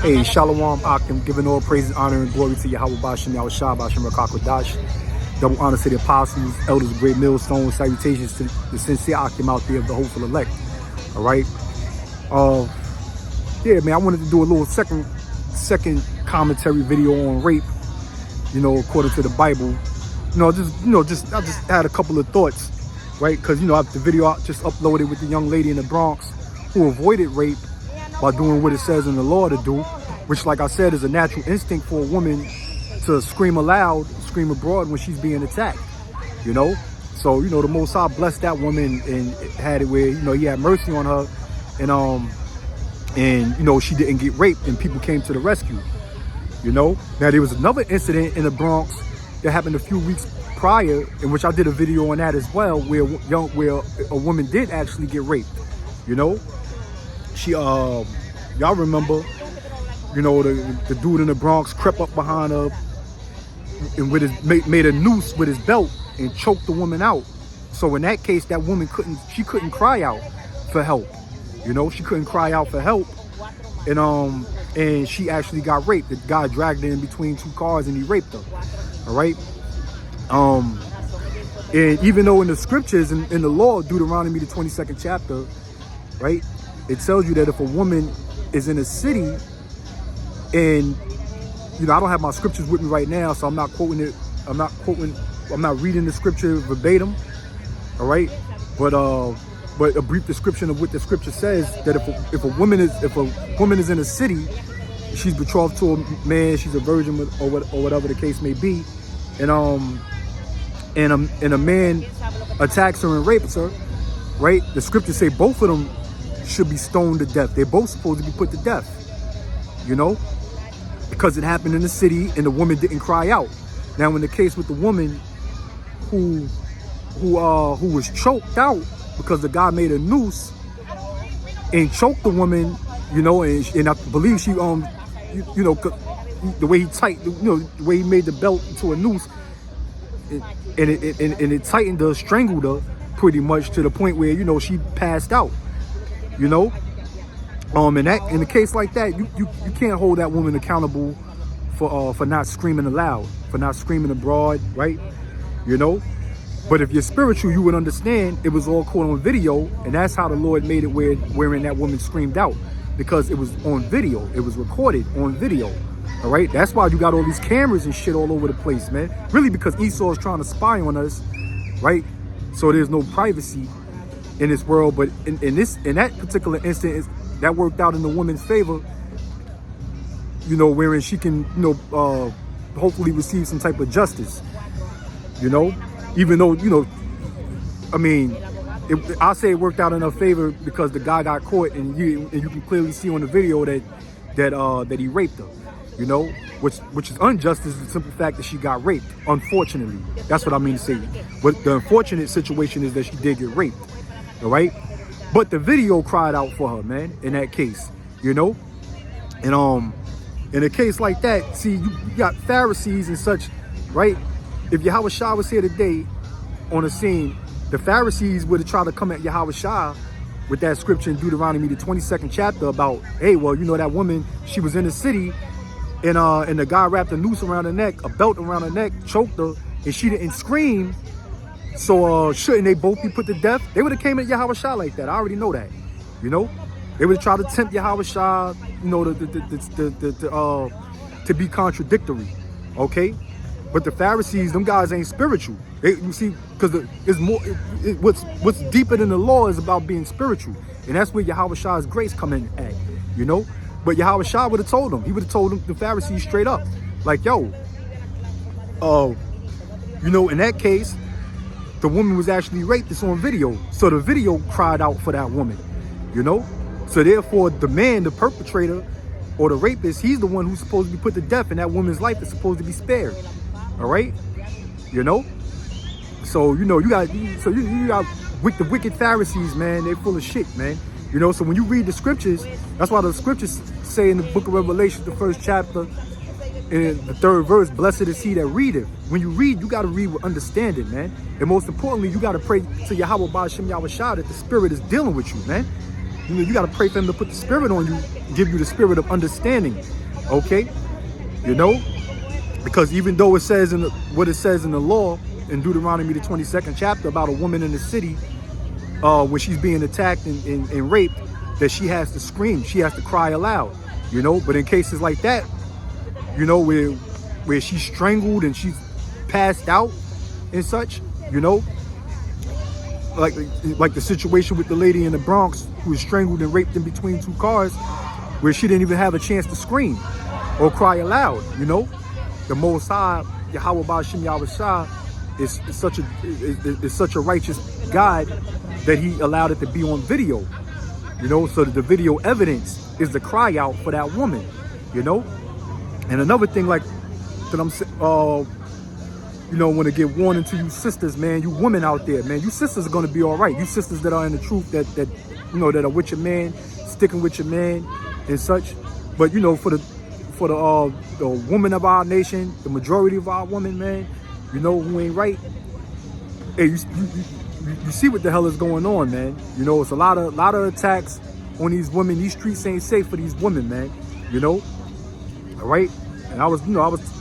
Hey, Shalom Akim, giving all praises, honor, and glory to Yahweh Bashim, Yahweh Shah, Bashim Rakakwadash. Double honor to the apostles, elders of great millstone. Salutations to the sincere Akim out there of the hopeful elect. All right. Yeah, man, I wanted to do a little second commentary video on rape. You know, according to the Bible. I just had a couple of thoughts, right? Because the video I just uploaded with the young lady in the Bronx who avoided rape by doing what it says in the law to do, which, like I said, is a natural instinct for a woman to scream aloud, scream abroad when she's being attacked, So, the Most High blessed that woman and had it where, he had mercy on her and she didn't get raped and people came to the rescue, Now, there was another incident in the Bronx that happened a few weeks prior, in which I did a video on that as well, where a woman did actually get raped, She, y'all remember, the dude in the Bronx crept up behind her and made a noose with his belt and choked the woman out. So in that case, that woman couldn't cry out for help. She couldn't cry out for help, and she actually got raped. The guy dragged her in between two cars and he raped her. All right. And even though in the scriptures in the law, Deuteronomy the 22nd chapter, right, it tells you that if a woman is in a city and, I don't have my scriptures with me right now, so I'm not quoting it. I'm not reading the scripture verbatim. All right. But a brief description of what the scripture says, that if a woman is in a city, she's betrothed to a man, she's a virgin or whatever the case may be, and a man attacks her and rapes her, right? The scriptures say both of them should be stoned to death. They're both supposed to be put to death, because it happened in the city and the woman didn't cry out. Now, in the case with the woman who was choked out because the guy made a noose and choked the woman, and I believe she, the way he made the belt into a noose, and it tightened her, strangled her pretty much to the point where, she passed out, in a case like that, you can't hold that woman accountable for not screaming aloud, for not screaming abroad, right? But if you're spiritual, you would understand it was all caught on video, and that's how the Lord made it wherein that woman screamed out, because it was on video, it was recorded on video. All right, that's why you got all these cameras and shit all over the place, man. Really, because Esau is trying to spy on us, right? So there's no privacy in this world. But in that particular instance, that worked out in the woman's favor, wherein she can, hopefully receive some type of justice, even though, I'll say it worked out in her favor because the guy got caught, and you can clearly see on the video that he raped her, which is unjust, is the simple fact that she got raped. Unfortunately, that's what I mean to say. But the unfortunate situation is that she did get raped. All right, but the video cried out for her, man. In that case, and in a case like that, see, you got Pharisees and such, right? If Yahweh Shah was here today on the scene, the Pharisees would have tried to come at Yahweh Shah with that scripture in Deuteronomy the 22nd chapter about, hey, well, that woman, she was in the city, and the guy wrapped a noose around her neck, a belt around her neck, choked her, and she didn't scream. So shouldn't they both be put to death? They would have came at Yahweh Shah like that. I already know that. They would have tried to tempt Yahweh Shah, to be contradictory. Okay. But the Pharisees, them guys ain't spiritual. You see, because it's more. What's deeper than the law is about being spiritual, and that's where Yahweh Shah's grace come in at. But Yahweh Shah would have told them. He would have told them, the Pharisees, straight up, like, yo, in that case, the woman was actually raped. It's on video, so the video cried out for that woman. So therefore, the man, the perpetrator, or the rapist, he's the one who's supposed to be put to death, and that woman's life is supposed to be spared. All right, so you got with the wicked Pharisees, man. They're full of shit, man. So when you read the scriptures, that's why the scriptures say in the book of Revelation, the 1st chapter, in the 3rd verse, blessed is he that readeth. When you read, you got to read with understanding, man. And most importantly, you got to pray to Yahweh Ba'ashem Yahweh Shah that the Spirit is dealing with you, man. you got to pray for him to put the spirit on you, give you the spirit of understanding, okay? You know, because even though it says what it says in the law in Deuteronomy the 22nd chapter about a woman in the city, when she's being attacked and raped, that she has to scream, she has to cry aloud, you know. But in cases like that, you know, where she's strangled and she's passed out and such, you know, like the situation with the lady in the Bronx who was strangled and raped in between two cars, where she didn't even have a chance to scream or cry aloud, you know. The Most High, Yahweh Ba'Shem Yahushua, is such a righteous God that he allowed it to be on video, you know, so that the video evidence is the cry out for that woman, you know. And another thing, like, that I'm you know, want to give warning to you sisters, man, you women out there, man, you sisters are going to be all right. You sisters that are in the truth, that you know, that are with your man, sticking with your man and such. But, you know, for the woman of our nation, the majority of our women, man, you know, who ain't right, hey, you see what the hell is going on, man. You know, it's a lot of attacks on these women. These streets ain't safe for these women, man, you know. All right. And I was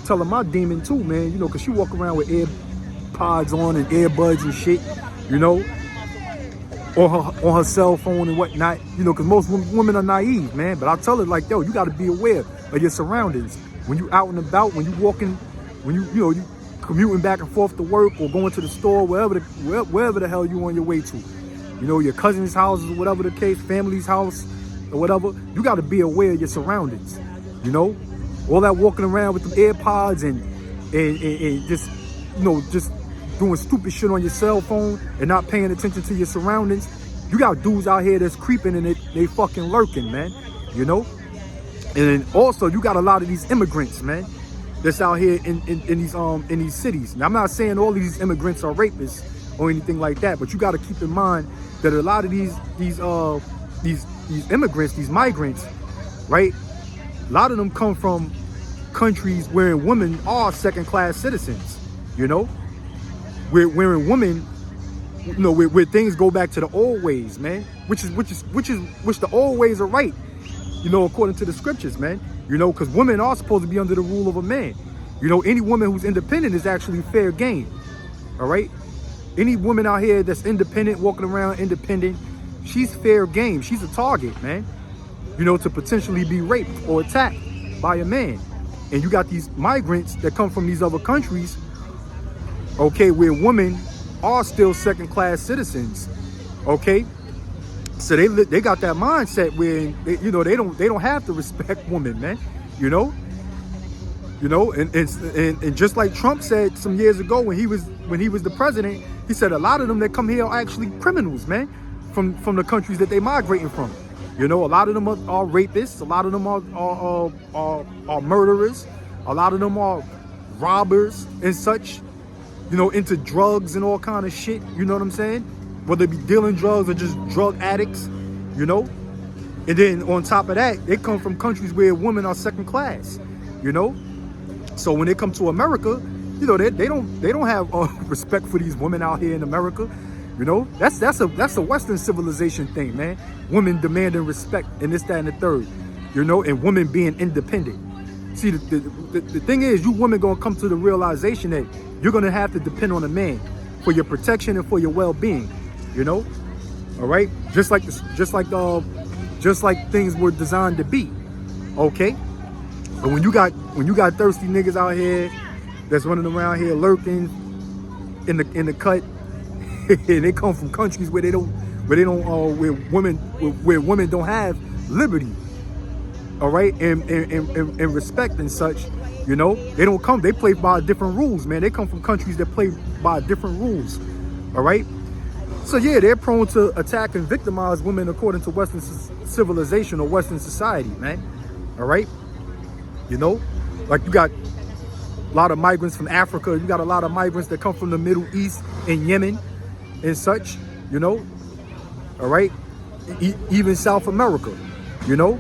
telling my demon too, man, you know, because she walk around with AirPods on and earbuds and shit, you know, on her cell phone and whatnot, you know, because most women are naive, man. But I tell her, like, yo, you got to be aware of your surroundings when you out and about, when you walking, when you know, you commuting back and forth to work or going to the store, wherever the hell you on your way to, you know, your cousin's house or whatever the case, family's house or whatever. You got to be aware of your surroundings, you know. All that walking around with them AirPods and just, you know, just doing stupid shit on your cell phone and not paying attention to your surroundings. You got dudes out here that's creeping and they fucking lurking, man, you know. And then also you got a lot of these immigrants, man, that's out here in these cities. Now, I'm not saying all these immigrants are rapists or anything like that, but you got to keep in mind that a lot of these immigrants, these migrants, right? A lot of them come from countries where women are second-class citizens, you know, where women, you know, where things go back to the old ways, man, which the old ways are right, you know, according to the scriptures, man, you know, because women are supposed to be under the rule of a man. You know, any woman who's independent is actually fair game. All right, any woman out here that's independent, walking around independent, she's fair game. She's a target, man, you know, to potentially be raped or attacked by a man. And you got these migrants that come from these other countries, okay, where women are still second-class citizens, okay. So they got that mindset where you know, they don't have to respect women, man, you know, and just like Trump said some years ago when he was the president, he said a lot of them that come here are actually criminals, man, from the countries that they migrating from. You know, a lot of them are rapists. A lot of them are murderers. A lot of them are robbers and such, you know, into drugs and all kind of shit. You know what I'm saying? Whether they be dealing drugs or just drug addicts, you know. And then on top of that, they come from countries where women are second class, you know. So when they come to America, you know, they don't have respect for these women out here in America. You know, that's a Western civilization thing, man. Women demanding respect and this, that, and the third, you know, and women being independent. See, the thing is, you women gonna come to the realization that you're gonna have to depend on a man for your protection and for your well-being, you know. All right, just like things were designed to be, okay. But when you got thirsty niggas out here that's running around here lurking in the cut. And they come from countries where women don't have liberty, all right, and respect and such, you know. They play by different rules, man. They come from countries that play by different rules, all right. So yeah, they're prone to attack and victimize women according to Western civilization or Western society, man, all right. You know, like you got a lot of migrants from Africa, you got a lot of migrants that come from the Middle East and Yemen and such, you know, all right, even South America, you know,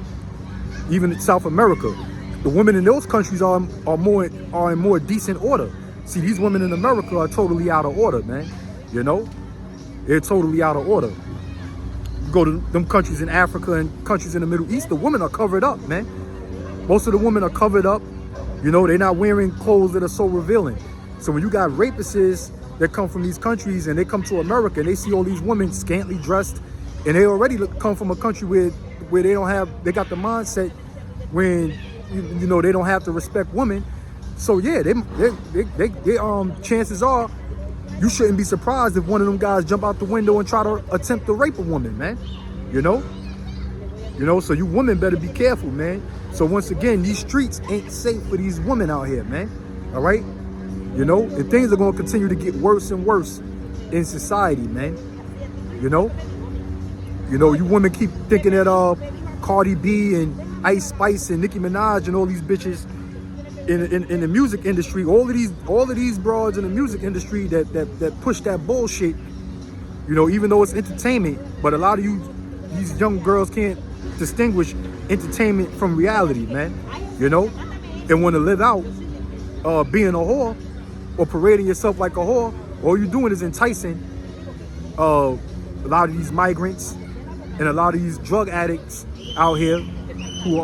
even in South America, the women in those countries are in more decent order. See, these women in America are totally out of order, man, you know, they're totally out of order. You go to them countries in Africa and countries in the Middle East, the women are covered up, man. Most of the women are covered up. You know, they're not wearing clothes that are so revealing. So when you got rapists that come from these countries and they come to America and they see all these women scantily dressed, and they already come from a country where they don't have, they got the mindset when you know they don't have to respect women. So yeah, they chances are you shouldn't be surprised if one of them guys jump out the window and try to attempt to rape a woman, man. You know, so you women better be careful, man. So once again, these streets ain't safe for these women out here, man. All right, you know, and things are gonna continue to get worse and worse in society, man. You know, you women keep thinking that Cardi B and Ice Spice and Nicki Minaj and all these bitches in the music industry, all of these broads in the music industry that push that bullshit, you know, even though it's entertainment, but a lot of these young girls can't distinguish entertainment from reality, man. You know, and want to live out being a whore or parading yourself like a whore. All you're doing is enticing a lot of these migrants and a lot of these drug addicts out here who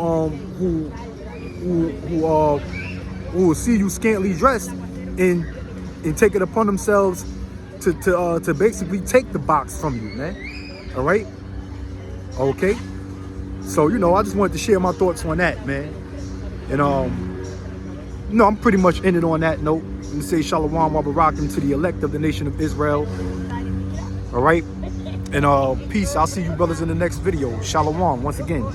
will see you scantily dressed and take it upon themselves to basically take the box from you, man. All right? Okay? So, you know, I just wanted to share my thoughts on that, man. And, you know, I'm pretty much ended on that note. Let me say Shalom wa Barakim to the elect of the nation of Israel. All right? And peace. I'll see you brothers in the next video. Shalom once again.